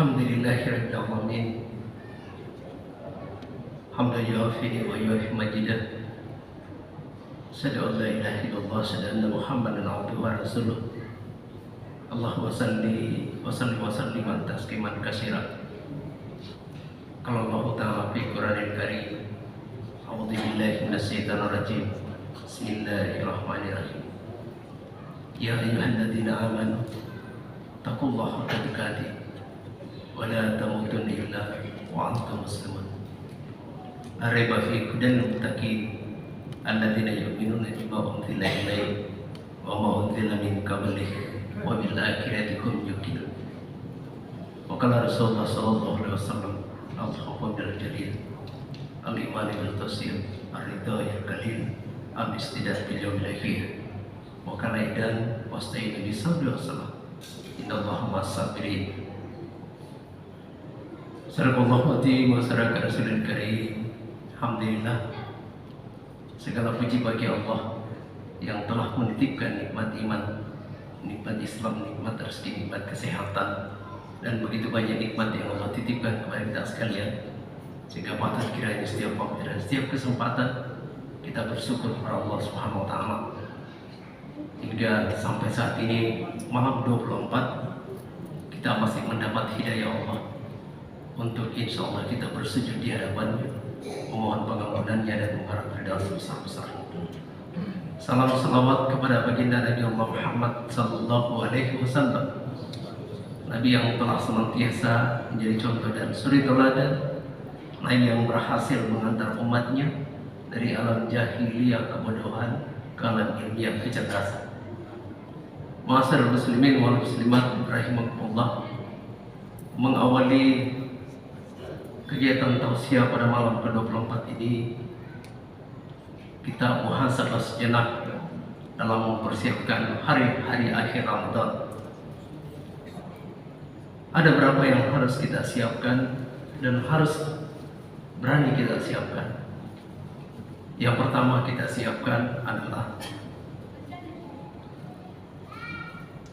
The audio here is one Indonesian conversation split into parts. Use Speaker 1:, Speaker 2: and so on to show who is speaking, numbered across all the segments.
Speaker 1: Alhamdulillahirabbil alamin. Hamdan yuwafi wa yuwafi majidah. Asyhadu an la ilaha illallah, asyhadu anna Muhammadan abduhu wa rasuluh. Allahumma salli wa sallim wa sallim tasliman katsiran. Qala Allah ta'ala fi Qur'anil Karim. A'udzu billahi minasyaitonir rajim. Bismillahirrahmanirrahim. Ya ayyuhalladzina amanu taqullaha haqqa tuqatih wa la tamutunna illa wa antum muslimun. Areba fi hudal muttaqin alladzina yu'minuna bima unzila ilayka wa ma unzila min qablika wa bil akhirati hum yuqinun. Wa qala Rasulullah sallallahu alaihi wasallam al-hukmu bil jalil al-iman bil tasir ar-ridha ya qalil al-istidad bil yawmil akhir wa kana idan wasta'in bi sabri wasalam innallaha ma'as-sabirin. Sadaqallahu azim wa sadaqa rasulul karim. Alhamdulillah, segala puji bagi Allah yang telah menitipkan nikmat iman, nikmat Islam, nikmat rezeki, nikmat kesehatan, dan begitu banyak nikmat yang Allah titipkan kepada kita sekalian, sehingga patut kiranya setiap waktu dan setiap kesempatan kita bersyukur kepada Allah Subhanahu wa Ta'ala. Hingga sampai saat ini malam 24 kita masih mendapat hidayah Allah untuk insya Allah kita bersujud di hadapannya, memohon pengampunannya dan mengharap firdaus besar-besar. Salam salawat kepada baginda Nabi Allah Muhammad sallallahu alaihi wasallam, Nabi yang telah senantiasa menjadi contoh dan suri teladan, Nabi yang berhasil mengantar umatnya dari alam jahiliyah kebodohan ke alam ilmiah kecerdasan. Ma'asyiral muslimin wal muslimat rahimakumullah, mengawali kegiatan tausiah pada malam ke-24 ini, kita muhasabah sejenak dalam mempersiapkan hari-hari akhir Ramadan. Ada berapa yang harus kita siapkan dan harus berani kita siapkan. Yang pertama kita siapkan adalah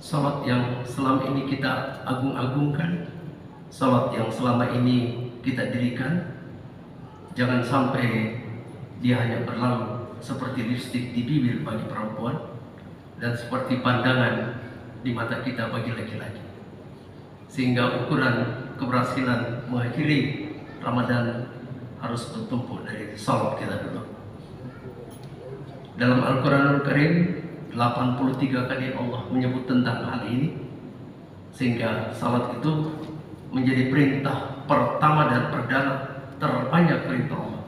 Speaker 1: salat yang selama ini kita agung-agungkan, salat yang selama ini kita dirikan. Jangan sampai dia hanya berlalu seperti lipstik di bibir bagi perempuan dan seperti pandangan di mata kita bagi laki-laki, sehingga ukuran keberhasilan mengakhiri Ramadan harus bertumpu dari salat kita dulu. Dalam Al-Quranul Karim 83 kali Allah menyebut tentang hal ini, sehingga salat itu menjadi perintah pertama dan perdana terbanyak perintah Allah.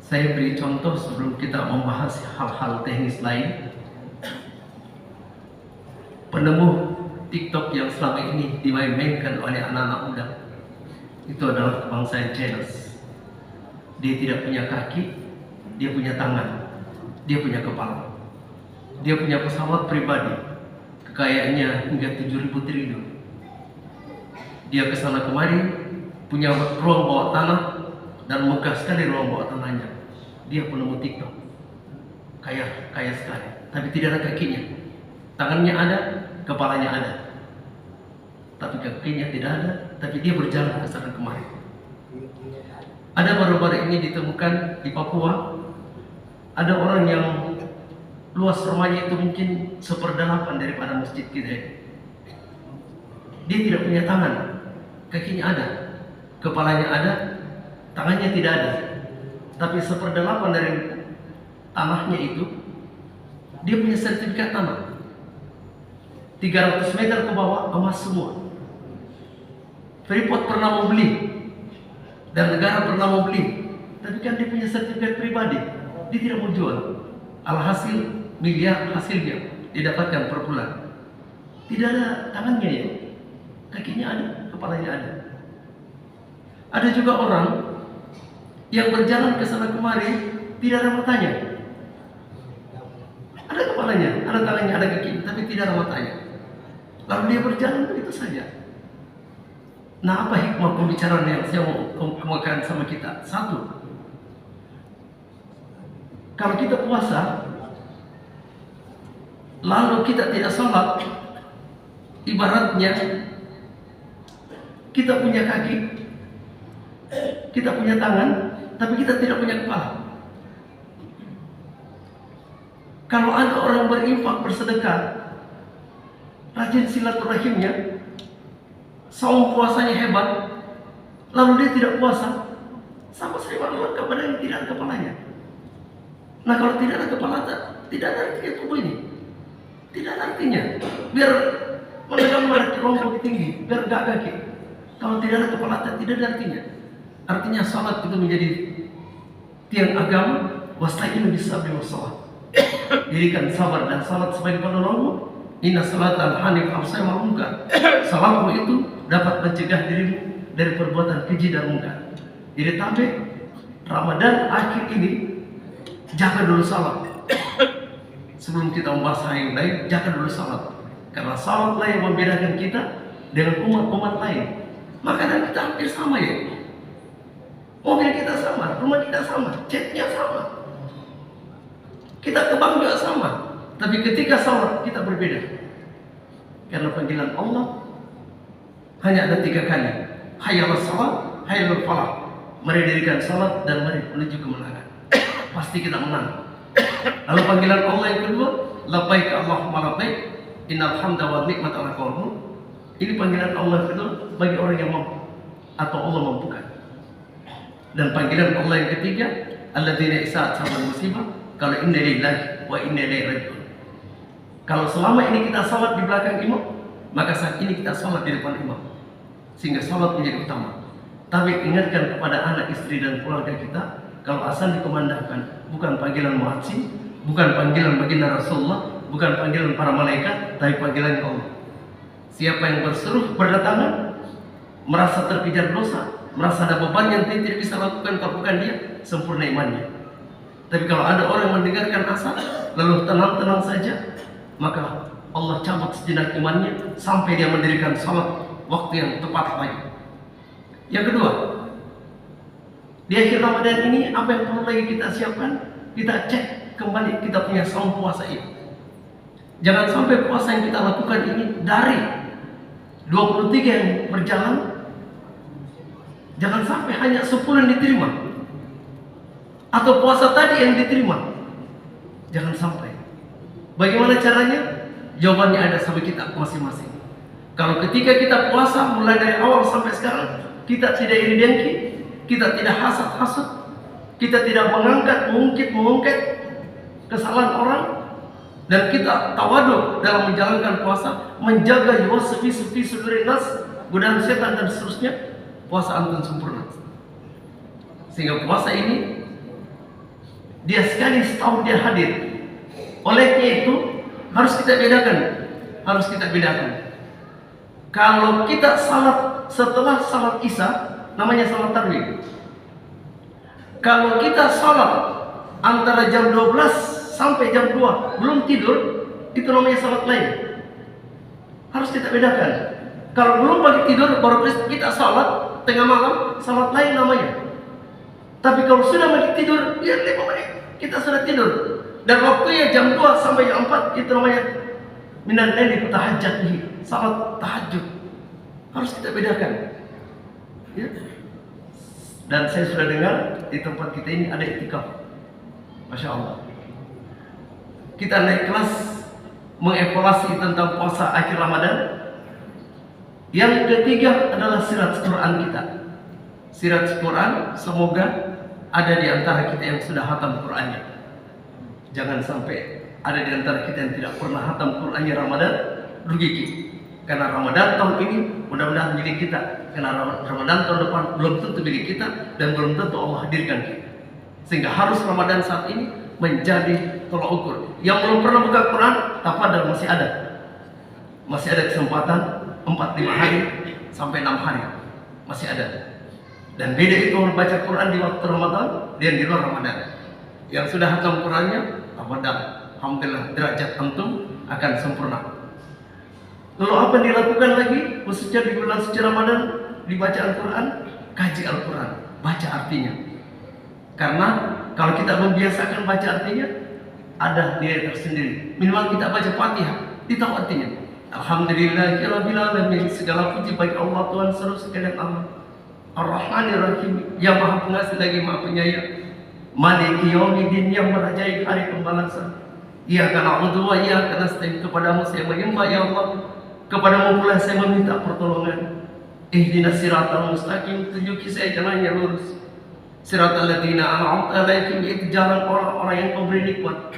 Speaker 1: Saya beri contoh sebelum kita membahas hal-hal teknis lain. Penemu TikTok yang selama ini dimain-mainkan oleh anak-anak muda itu adalah kebangsaan China. Dia tidak punya kaki, dia punya tangan, dia punya kepala, dia punya pesawat pribadi, kekayaannya hingga 7.000 triliun. Dia kesana kemari, punya ruang bawah tanah dan megah sekali ruang bawah tanahnya. Dia penemu TikTok, kaya sekali, tapi tidak ada kakinya. Tangannya ada, kepalanya ada, tapi kakinya tidak ada. Tapi dia berjalan kesana kemari. Ada baru-baru ini ditemukan di Papua, ada orang yang luas rumahnya itu mungkin 1/8 daripada masjid kita. Dia tidak punya tangan, kakinya ada, kepalanya ada, tangannya tidak ada, tapi 1/8 dari tanahnya itu dia punya sertifikat tanah. 300 meter ke bawah emas semua. Freeport pernah mau beli dan negara pernah mau beli, tapi kan dia punya sertifikat pribadi, dia tidak mau jual. Alhasil miliar hasilnya didapatkan per bulan. Tidak ada tangannya ya, kakinya ada, kepalanya ada. Ada juga orang yang berjalan ke sana kemari tidak ada matanya. Ada kepalanya, ada tangannya, ada kakinya, tapi tidak ada matanya. Lalu dia berjalan begitu saja. Nah, apa hikmah pembicaraan yang saya mau kemukakan sama kita? Satu, kalau kita puasa lalu kita tidak sholat, ibaratnya Kita punya kaki, kita punya tangan, tapi kita tidak punya kepala. Kalau ada orang berinfak, bersedekah, rajin silaturahimnya, saum puasanya hebat, lalu dia tidak puasa, sama sekali Allah kepada yang tidak ada kepalanya. Nah, kalau tidak ada kepala, tidak ada artinya tubuh ini. Tidak ada artinya. Biar menegang kelompok tinggi, biar gak kaki. Kalau tidak ada kepala, tidak ada artinya. Artinya salat itu menjadi tiang agama. Wasta'inu bis-sabri was-shalah. Dirikan sabar dan salat sebagai penolongmu. Inna salatan hanif al-sayyi wal munkar. Salatmu itu dapat mencegah dirimu dari perbuatan keji dan munkar. Jadi sampai Ramadan akhir ini, jaga dulu salat. Sebelum kita membahas hal yang lain, jaga dulu salat. Karena salatlah yang membedakan kita dengan umat-umat lain. Makanan kita hampir sama ya. Mobil kita sama, rumah kita sama, catnya sama. Kita ke bank juga sama. Tapi ketika salat kita berbeda. Karena panggilan Allah hanya ada 3 kali. Hayya 'alas shalah, hayya 'alal falah. Mari dirikan salat dan mari menuju kemenangan. Pasti kita menang. Lalu panggilan Allah yang kedua, labbaik Allahumma labbaik, innal hamda wa ni'mata laka wal mulk. Ini panggilan Allah yang kedua bagi orang yang mampu atau Allah mampukan. Dan panggilan Allah yang ketiga, alladzina isa'at sabal musibah, kalau inna lillahi wa inna ilaihi raji'un. Kalau selama ini kita salat di belakang imam, maka saat ini kita salat di depan imam. Sehingga salat menjadi utama. Tapi ingatkan kepada anak, istri dan keluarga kita, kalau azan dikumandangkan, bukan panggilan muadzin, bukan panggilan baginda Rasulullah, bukan panggilan para malaikat, tapi panggilan Allah. Siapa yang berseru berdatangan, merasa terkejar dosa, merasa ada beban yang tidak bisa lakukan kalau bukan dia, sempurna imannya. Tapi kalau ada orang mendengarkan azan lalu tenang-tenang saja, maka Allah cabut sejenak imannya sampai dia mendirikan salat waktu yang tepat lagi. Yang kedua, di akhir Ramadan ini apa yang perlu lagi kita siapkan? Kita cek kembali kita punya saum puasa ini. Jangan sampai puasa yang kita lakukan ini dari 23 yang berjalan, jangan sampai hanya 10 yang diterima. Atau puasa tadi yang diterima. Jangan sampai. Bagaimana caranya? Jawabannya ada sama kita masing-masing. Kalau ketika kita puasa mulai dari awal sampai sekarang, kita tidak iri dengki, kita tidak hasad-hasad, kita tidak mengungkit kesalahan orang, dan kita tawadu dalam menjalankan puasa, menjaga jiwa sepi sudurin nas, godaan setan dan seterusnya, puasa antum sempurna. Sehingga puasa ini dia sekali setahun dia hadir. Olehnya itu harus kita bedakan. Kalau kita salat setelah salat Isya, namanya salat tarawih. Kalau kita salat antara jam 12 sampai jam 2 belum tidur, itu namanya salat lain. Harus kita bedakan. Kalau belum pagi tidur baru kita salat tengah malam, salat lain namanya. Tapi kalau sudah pagi tidur, ya 5 menit kita sudah tidur. Dan waktunya jam 2 sampai jam 4, itu namanya minan laili tahajjud, salat tahajud. Harus kita bedakan. Ya. Dan saya sudah dengar di tempat kita ini ada iktikaf. Masya Allah. Kita naik kelas mengevaluasi tentang puasa akhir Ramadan. Yang ketiga adalah sirat Quran kita. Sirat Quran semoga ada di antara kita yang sudah hatam Qurannya. Jangan sampai ada di antara kita yang tidak pernah hatam Qurannya Ramadan, rugi kita. Karena Ramadan tahun ini mudah-mudahan milik kita. Karena Ramadan tahun depan belum tentu milik kita dan belum tentu Allah hadirkan kita. Sehingga harus Ramadan saat ini menjadi tolak ukur. Yang belum pernah buka Quran, tafadhal masih ada. Masih ada kesempatan 4-5 hari sampai 6 hari. Masih ada. Dan beda itu membaca Quran di waktu Ramadan dan di luar Ramadan. Yang sudah hatam Qurannya, alhamdulillah derajat antum akan sempurna. Lalu apa yang dilakukan lagi khususnya di bulan suci Ramadan? Dibaca Al-Quran, kaji Al-Quran, baca artinya. Karena kalau kita membiasakan baca artinya, ada nilai tersendiri. Minimal kita baca Fatihah, ditahu artinya. Alhamdulillahirabbil alamin, segala puji bagi Allah Tuhan seluruh sekalian alam. Ar-Rahmanir Rahim, yang Maha Pengasih lagi Maha Penyayang. Maliki Yaumiddin, yang merajai hari pembalasan. Iyyaka na'budu wa iyyaka nasta'in, kepadamu saya menyembah ya Allah, kepadamu pula saya meminta pertolongan. Ihdinas siratal mustaqim, tunjuki saya jalan yang lurus. Siratal ladzina an'amta 'alaihim, itu jalan orang-orang yang kau beri nikmat.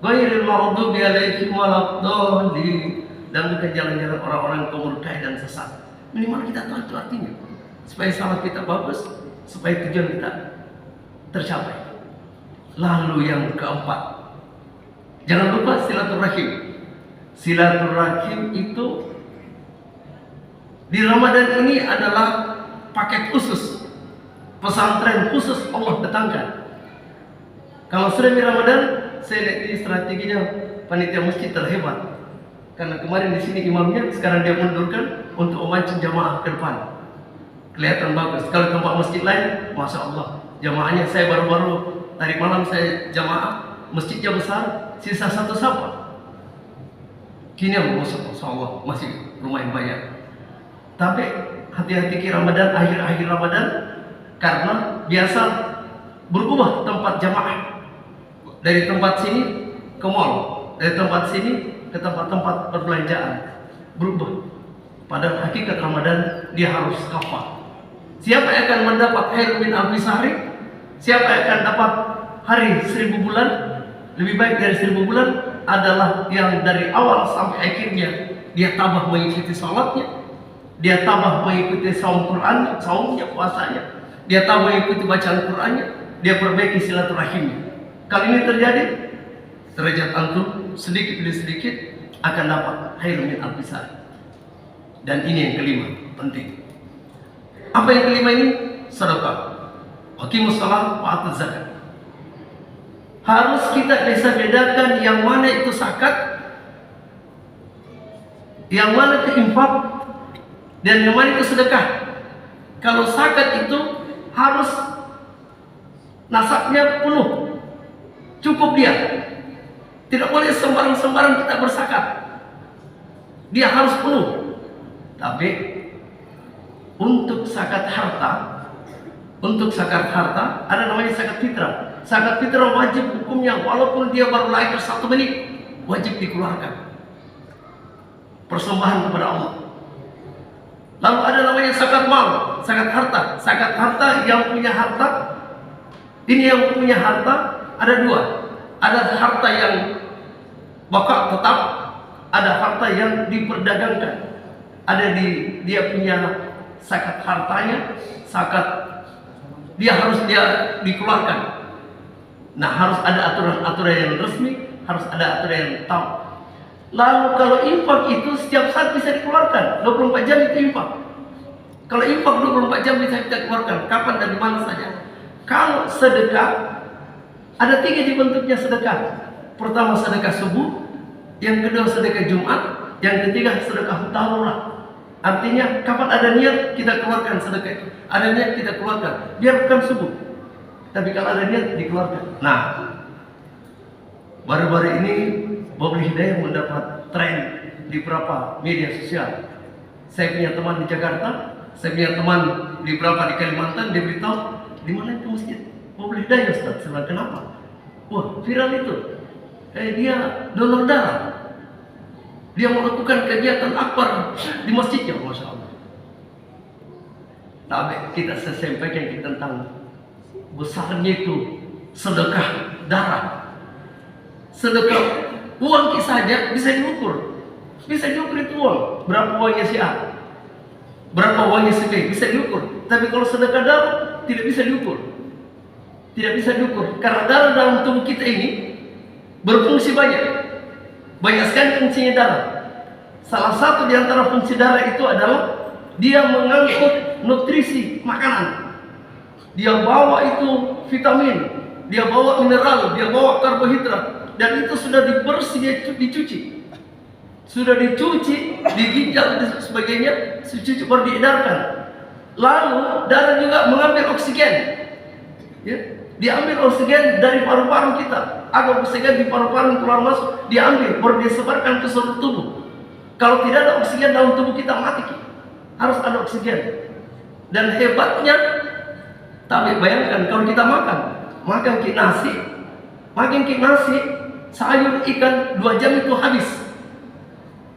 Speaker 1: Ghairil maghdubi 'alaihim waladdallin, dan bukan jalan-jalan orang-orang yang kau murkai dan sesat. Minimal kita tahu itu artinya, supaya salat kita bagus, supaya tujuan kita tercapai. Lalu yang keempat, jangan lupa silaturahim. Silaturahim itu di Ramadan ini adalah paket khusus, pesantren khusus Allah datangkan. Kalau sudah di Ramadan, saya lihat ini strateginya panitia masjid terhebat. Karena kemarin di sini imamnya, sekarang dia mundurkan untuk memancing jamaah ke depan. Kelihatan bagus. Kalau tempat masjid lain, masya Allah, jamaahnya saya baru-baru tadi malam saya jamaah, masjidnya besar, sisa satu sahabat. Kini masya Allah masih lumayan banyak. Tapi hati-hati ke Ramadan, akhir-akhir Ramadan, karena biasa berubah tempat jamaah. Dari tempat sini ke mall, dari tempat sini ke tempat-tempat perbelanjaan, berubah. Pada hakikat Ramadan dia harus kafah. Siapa yang akan mendapat khair min alfi sahri? Siapa yang akan dapat hari 1000 bulan? Lebih baik dari 1000 bulan adalah yang dari awal sampai akhirnya dia tabah mengikuti salatnya, dia tabah mengikuti saum Quran, saumnya, puasanya, dia tabah mengikuti bacaan Qurannya, dia perbaiki silaturahimnya. Kalau ini terjadi, derajat antum sedikit demi sedikit akan dapat khair min alfi sahri. Dan ini yang kelima, penting. Apa yang kelima ini? Sedekah. Aqimus shalah wa atuz zakat. Harus kita bisa bedakan yang mana itu zakat, yang mana itu infak, dan yang mana itu sedekah. Kalau zakat itu harus nasabnya penuh, cukup dia. Tidak boleh sembarang-sembarang kita berzakat. Dia harus penuh. Tapi untuk zakat harta, ada namanya zakat fitrah. Zakat fitrah wajib hukumnya, walaupun dia baru lahir 1 menit, wajib dikeluarkan. Persembahan kepada Allah. Lalu ada namanya zakat mal, zakat harta. Zakat harta, yang punya harta, ini yang punya harta ada dua. Ada harta yang bakal tetap, ada harta yang diperdagangkan. Ada dia punya zakat hartanya, zakat dia harus dikeluarkan. Nah, harus ada aturan-aturan yang resmi, harus ada aturan yang tahu. Lalu kalau infak itu setiap saat bisa dikeluarkan, 24 jam itu infak. Kalau infak 24 jam bisa kita keluarkan, kapan dan di mana saja. Kalau sedekah, ada 3 bentuknya sedekah. Pertama sedekah subuh, yang kedua sedekah Jumat, yang ketiga sedekah tarawih. Artinya kapan ada niat kita keluarkan sedekah itu. Ada niat kita keluarkan, biar bukan subuh. Tapi kalau ada niat dikeluarkan. Nah, baru-baru ini Bob Hidayah mendapat tren di beberapa media sosial. Saya punya teman di Jakarta, saya punya teman di beberapa di Kalimantan, dia beritahu di mana itu masjid Bob Hidayah, Ustaz. Saya bilang, kenapa? Wah, viral itu. Dia donor darah. Dia melakukan kegiatan akbar di masjidnya, masya Allah. Tapi kita sampaikan tentang besarnya itu sedekah darah, sedekah uang saja bisa diukur, itu uang. Berapa uangnya si A, berapa uangnya si B, bisa diukur. Tapi kalau sedekah darah tidak bisa diukur, karena darah dalam tubuh kita ini berfungsi banyak sekali fungsinya darah. Salah satu di antara fungsi darah itu adalah dia mengangkut nutrisi makanan. Dia bawa itu vitamin, dia bawa mineral, dia bawa karbohidrat, dan itu sudah dicuci, diginjal dan sebagainya, dicuci baru diedarkan. Lalu darah juga mengambil oksigen, ya, diambil oksigen dari paru-paru kita, agar oksigen di paru-paru keluar masuk, diambil baru disebarkan ke seluruh tubuh. Kalau tidak ada oksigen dalam tubuh kita mati. Harus ada oksigen. Dan hebatnya, tapi bayangkan kalau kita makan nasi, sayur, ikan, 2 jam itu habis.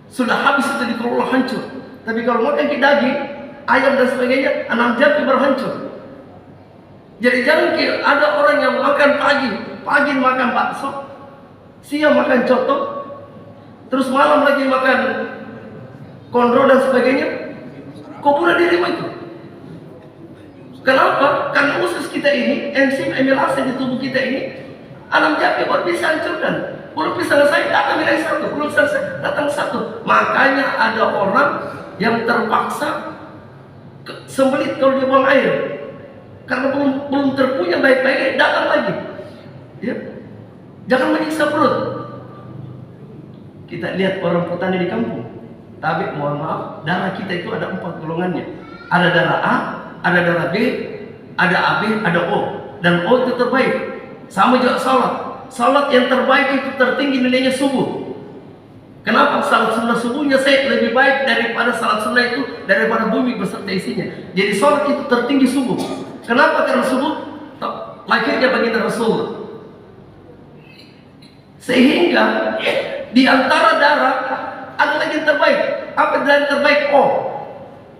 Speaker 1: Sudah habis itu dikelola hancur. Tapi kalau makan daging, ayam dan sebagainya, 6 jam itu baru hancur. Jadi jangan ada orang yang makan pagi makan bakso, siang makan coto, terus malam lagi makan kondro dan sebagainya. Kok bunuh diri itu? Kenapa? Karena usus kita ini, enzim amilase di tubuh kita ini, 6 jam baru bisa hancurkan. Belum bisa selesai, datang nilai 1, belum selesai, datang 1. Makanya ada orang yang terpaksa sembelit kalau dia buang air, karena belum terpunya baik-baik, datang lagi. Ya, jangan menyiksa perut. Kita lihat orang petani di kampung. Tapi mohon maaf, darah kita itu ada 4 golongannya. Ada darah A, ada darah B, ada AB, ada O. Dan O itu terbaik. Sama juga salat. Salat yang terbaik itu tertinggi nilainya subuh. Kenapa? Salat sunnah subuhnya lebih baik daripada salat sunnah itu, daripada bumi beserta isinya. Jadi salat itu tertinggi subuh. Kenapa? Karena subuh lahirnya baginda Rasul. Sehingga di antara darah ada lagi yang terbaik. Apa yang terbaik? O.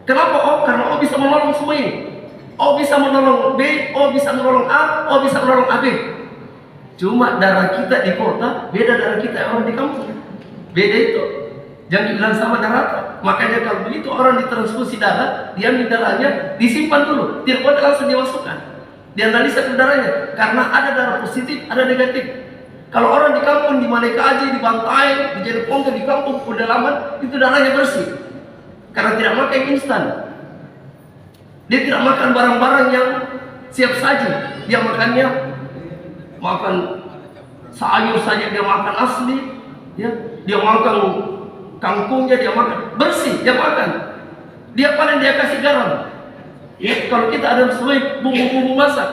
Speaker 1: Kenapa O? Karena O bisa menolong semua ini. O bisa menolong B, O bisa menolong A, O bisa menolong AB. Cuma darah kita di kota beda darah kita orang di kampung. Beda itu. Jangan dibilang sama darah. Makanya kalau begitu orang ditransfusi darah, diambil darahnya, disimpan dulu. Tidak boleh langsung dimasukkan. Dianalisa ke darahnya. Karena ada darah positif, ada negatif. Kalau orang di kampung, di Malai Kaji, di Bantai, di Jereponto, di kampung pedalaman, itu darahnya bersih. Karena tidak makan instan. Dia tidak makan barang-barang yang siap saji. Dia makan sayur saja, dia makan asli. Ya, dia makan kangkungnya, dia makan bersih, dia makan. Dia paling dia kasih garam. Ya, kalau kita ada sesuai bumbu-bumbu masak,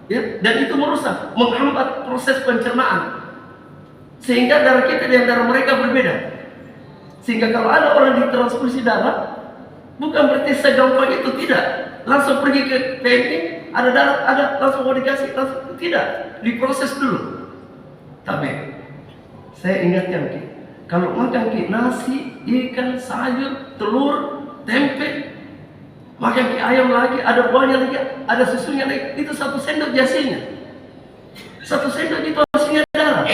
Speaker 1: ya, dan itu merusak, menghambat proses pencernaan, sehingga darah kita dan darah mereka berbeda. Sehingga kalau ada orang ditransfusi darah, bukan berarti segampang itu, tidak langsung pergi ke PMI, ada darah, ada langsung mau dikasih, langsung tidak, diproses dulu. Tapi saya ingatkan, kalau makan nasi, ikan, sayur, telur, tempe, makan ayam lagi, ada buahnya lagi, ada susunya lagi, itu 1 sendok jasinya. 1 sendok itu hasilnya darah.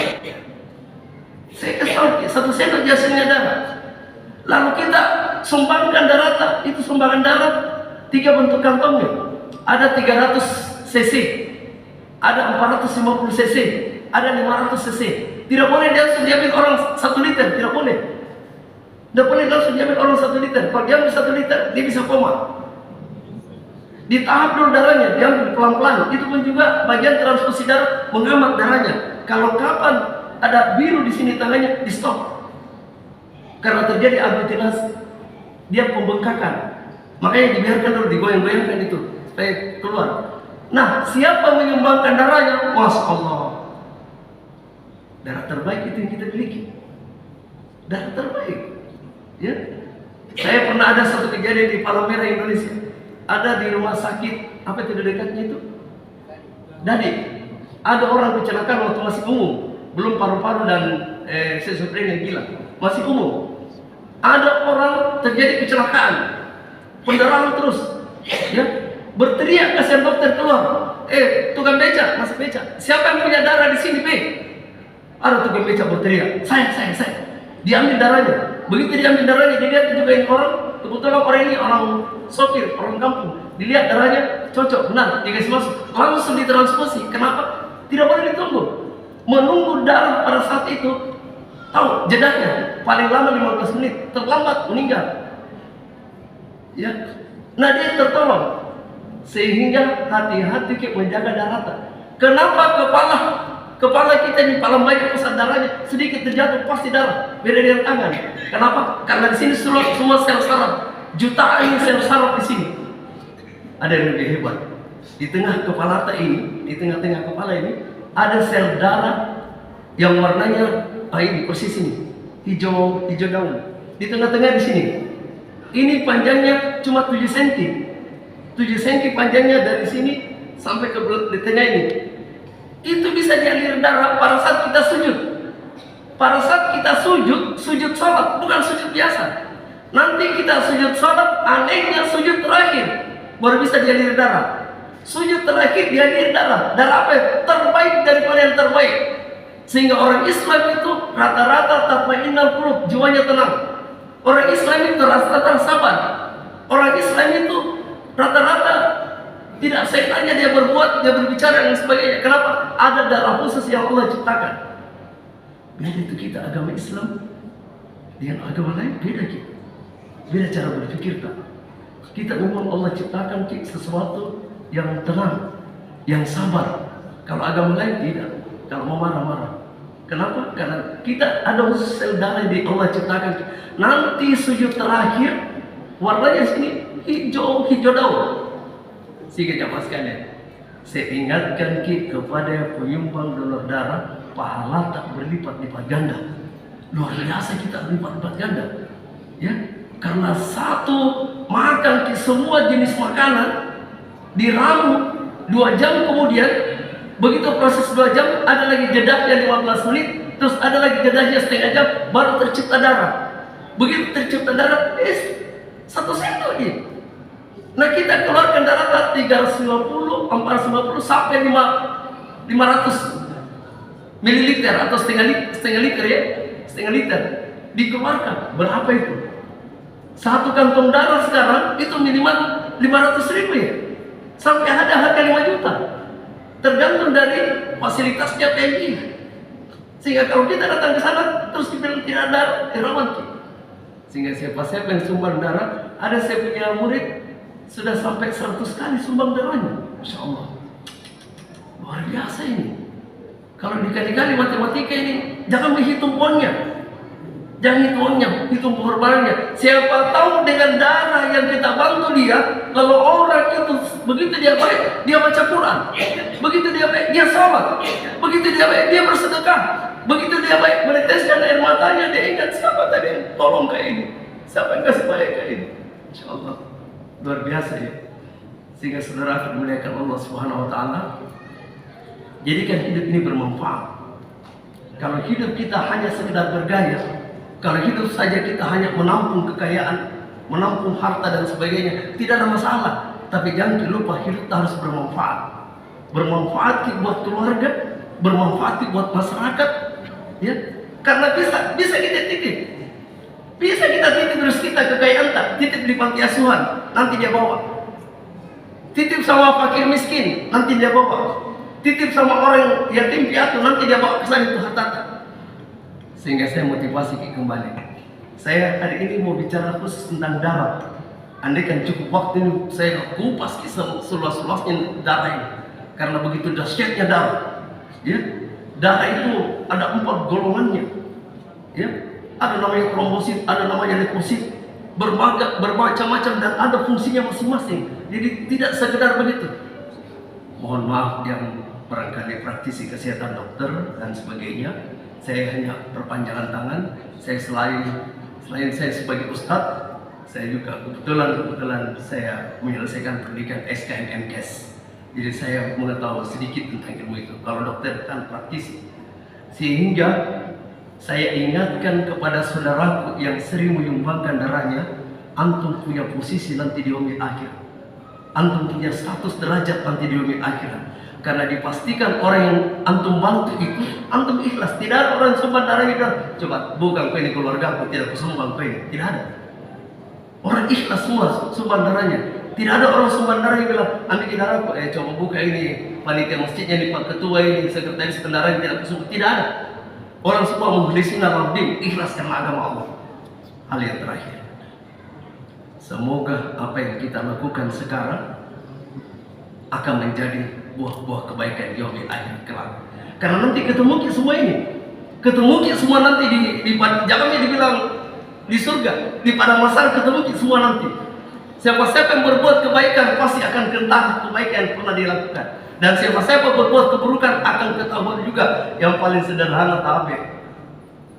Speaker 1: Saya kesal, 1 sendok jasinya darah. Lalu kita sumbangkan darah, itu sumbangan darah 3 bentuk kantongnya. Ada 300 cc, ada 450 cc, ada 500 cc. Tidak boleh dia langsung diambil orang 1 liter, tidak boleh. Tidak boleh langsung diambil orang 1 liter. Kalau dia ambil 1 liter, dia bisa koma. Ditahap dulu darahnya, diambil pelan-pelan. Itu pun juga bagian transfusi darah, menghemat darahnya. Kalau kapan ada biru di sini tangannya, di stop. Karena terjadi aglutinasi, dia pembengkakan. Makanya dibiarkan dulu, digoyang-goyangkan itu supaya keluar. Nah, siapa menyumbangkan darahnya? Masya Allah. Darah terbaik itu yang kita miliki. Darah terbaik. Ya. Saya pernah ada satu kejadian di Palmera, Indonesia. Ada di rumah sakit, apa itu dekatnya itu? Dadi. Ada orang kecelakaan waktu masih umum, belum paru-paru dan schizofrenia yang gila, masih umum. Ada orang terjadi kecelakaan, pendarahan terus, ya, berteriak kasihan dokter keluar. Tukang beca, masih beca. Siapa yang punya darah di sini, B? Ada tukang beca berteriak, saya. Diambil darahnya. Begitu diambil darahnya, dilihat juga ini orang, kebetulan orang ini orang sopir, orang kampung. Dilihat darahnya cocok, benar, dikasih masuk, langsung ditransfusi. Kenapa? Tidak boleh ditunggu. Menunggu darah pada saat itu, tahu jedanya paling lama 15 menit, terlambat meninggal. Ya, nah dia tertolong. Sehingga hati-hati kita menjaga darah. Kenapa kepala kita ini paling banyak pusat darahnya, sedikit terjatuh pasti darah. Beda dengan tangan. Kenapa? Karena di sini semua sel saraf, jutaan sel saraf di sini. Ada yang lebih hebat. Di tengah kepala ini, di tengah-tengah kepala ini ada sel darah yang warnanya ini persis ini, hijau daun. di tengah-tengah di sini. Ini panjangnya cuma 7 cm. 7 cm panjangnya dari sini sampai ke di tengah ini. Itu bisa dialir darah pada saat kita sujud. Pada saat kita sujud salat, bukan sujud biasa. Nanti kita sujud salat, anehnya sujud terakhir baru bisa dialir darah. Sujud terakhir dialir darah. Darah apa? Terbaik daripada yang terbaik. Sehingga orang Islam itu rata-rata tatmainnul qulub, jiwanya tenang. Orang Islam itu rata-rata sabar. Orang Islam itu rata-rata tidak setannya dia berbuat, dia berbicara dan sebagainya. Kenapa? Ada darah khusus yang Allah ciptakan. Beda itu kita agama Islam dengan agama lain, beda kita. Beda cara berpikir kita. Kita memang Allah ciptakan sesuatu yang tenang, yang sabar. Kalau agama lain tidak. Kalau mau marah-marah. Kenapa? Karena kita ada khusus sel darah yang Allah ciptakan. Nanti sujud terakhir warnanya sini hijau daun. Sehingga jamaah sekalian, saya ingatkan kita kepada penyumbang donor darah, pahala tak berlipat-lipat ganda. Luar biasa kita berlipat-lipat ganda. Ya, karena satu makan semua jenis makanan diramu 2 jam kemudian, begitu proses 2 jam ada lagi jedanya 15 menit, terus ada lagi jedanya setengah jam, baru tercipta darah. Begitu tercipta darah, 1 sendok aja. Nah kita keluarkan darah 350, 450 sampai 500 mililiter atau setengah liter ya, setengah liter dikeluarkan. Berapa itu? Satu kantong darah sekarang itu minimal 500.000 ya, sampai ada harga 5 juta. Tergantung dari fasilitasnya PMI. Sehingga kalau kita datang ke sana terus dibilang tidak ada dirawat. Sehingga siapa yang sumbang darah, ada saya punya murid sudah sampai 100 kali sumbang darahnya. Masya Allah, luar biasa ini. Kalau dikali-kali matematika ini, jangan menghitung uangnya, jangan hitung pengorbanannya. Siapa tahu dengan darah yang kita bantu dia, lalu orang itu begitu dia baik, dia baca Quran, begitu dia baik, dia salat, begitu dia baik, dia bersedekah, begitu dia baik, meneteskan air matanya, dia ingat siapa tadi yang tolong kayak ini, siapa yang kasih baik kayak ini. Insya Allah luar biasa ya. Sehingga saudara akan memuliakan Allah Subhanahu Wa Taala. Jadikan hidup ini bermanfaat. Kalau hidup kita hanya sekedar bergaya, kalau hidup saja kita hanya menampung kekayaan, menampung harta dan sebagainya, tidak ada masalah. Tapi jangan lupa hidup harus bermanfaat. Bermanfaat buat keluarga, bermanfaat buat masyarakat, ya. Karena bisa kita titip. Bisa kita titip rezeki kita, kekayaan tak, titip di panti asuhan, nanti dia bawa. Titip sama fakir miskin, nanti dia bawa. Titip sama orang yatim piatu, nanti dia bawa ke sana itu harta. Sehingga saya motivasi kembali. Saya hari ini mau bicara khusus tentang darah. Andai kan cukup waktu ini saya kupas seluas-luasnya darah ini. Karena begitu dahsyatnya darah. Ya, darah itu ada 4 golongannya. Ya, ada namanya trombosit, ada namanya leukosit, bermacam-macam dan ada fungsinya masing-masing. Jadi tidak sekedar begitu. Mohon maaf yang barangkali praktisi kesehatan dokter dan sebagainya. Saya hanya perpanjangan tangan. Saya selain saya sebagai ustadz, saya juga kebetulan saya menyelesaikan pendidikan SKM/MKes. Jadi saya mengetahui sedikit tentang ilmu itu. Kalau dokter kan praktisi. Sehingga saya ingatkan kepada saudaraku yang sering menyumbangkan darahnya, antum punya posisi nanti di yaumil akhir. Antum punya status derajat nanti di yaumil akhir. Karena dipastikan orang yang antum bantu itu, antum ikhlas. Tidak ada orang sumbang darahnya bilang, coba bukan kau ini keluarga aku, tidak kusumbang kau ini. Tidak ada. Orang ikhlas semua sumbang darahnya. Tidak ada orang sumbang darah yang bilang, ambil darahku, coba buka ini panitia masjidnya ini, Pak Ketua ini, sekretaris kendaraan tidak kusumbang. Tidak ada. Orang semua mukhlisin al-abdin, ikhlas karena agama Allah. Hal yang terakhir, semoga apa yang kita lakukan sekarang akan menjadi buah-buah kebaikan di yaumil akhir kelak. Karena nanti ketemu kita semua ini, ketemu kita semua nanti jangan dibilang di surga, di padang mahsyar ketemu kita semua nanti. Siapa-siapa yang berbuat kebaikan pasti akan ketahui kebaikan yang pernah dilakukan. Dan siapa-siapa berbuat keburukan akan ketahuan juga. Yang paling sederhana tabir.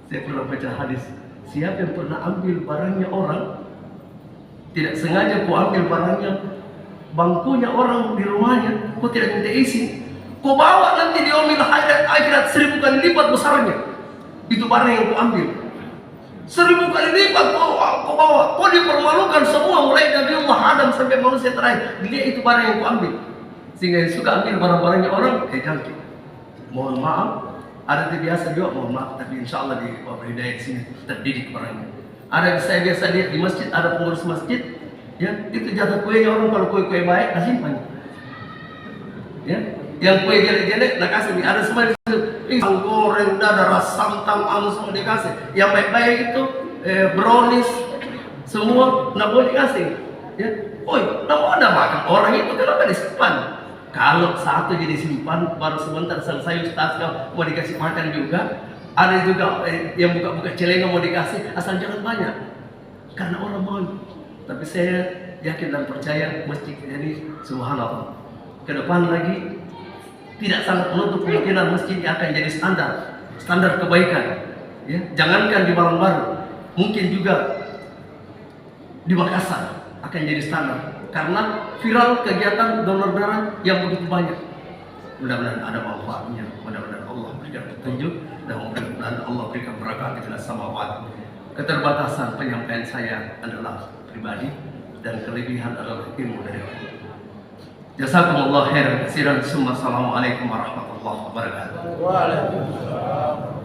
Speaker 1: Saya pernah baca hadis Siapa yang pernah ambil barangnya orang, tidak sengaja kau ambil barangnya, bangkunya orang di rumahnya, kau tidak minta izin, kau bawa nanti di yaumil akhirat 1000 kali lipat besarnya. Itu barang yang kau ambil. 1000 kali lipat kau bawa. Kau dipermalukan semua, mulai dari Allah Adam sampai manusia terakhir. Dia itu barang yang kau ambil. Sehingga yang suka ambil barang-barangnya orang, jangkit. Mohon maaf, ada yang biasa juga, mohon maaf, tapi insya Allah di Bapak Hidayat sini terdidik barangnya. Ada yang saya biasa lihat di masjid, ada pengurus masjid, ya itu jatah kuenya orang, kalau kue baik, kasih banyak. Ya, yang kue jelek-jelek, nak kasih. Ada semua pisang goreng, dadar, santang, anu semua dikasih. Yang baik-baik itu brownies, semua nak boleh dikasih. Ya, oi, nak ada makan orang itu kenapa disimpan? Kalau satu jadi simpan, baru sebentar selesai Ustaz mau dikasih makan juga. Ada juga yang buka-buka celengan mau dikasih, asal jangan banyak, karena orang mau. Tapi saya yakin dan percaya masjid ini, subhanallah, ke depan lagi tidak sangat menutup kemungkinan masjid akan jadi standar kebaikan. Ya, jangankan di Baru, mungkin juga di Makassar akan jadi standar, karena viral kegiatan donor darah yang begitu banyak. Mudah-mudahan ada manfaatnya, mudah-mudahan Allah berikan petunjuk, dan mudah-mudahan Allah berikan berkah di samawat. Keterbatasan penyampaian saya adalah pribadi, dan kelebihan adalah ilmu dari Allah. Jazakumullah khairan katsiran. Assalamualaikum warahmatullahi wabarakatuh. Waalaikumsalam.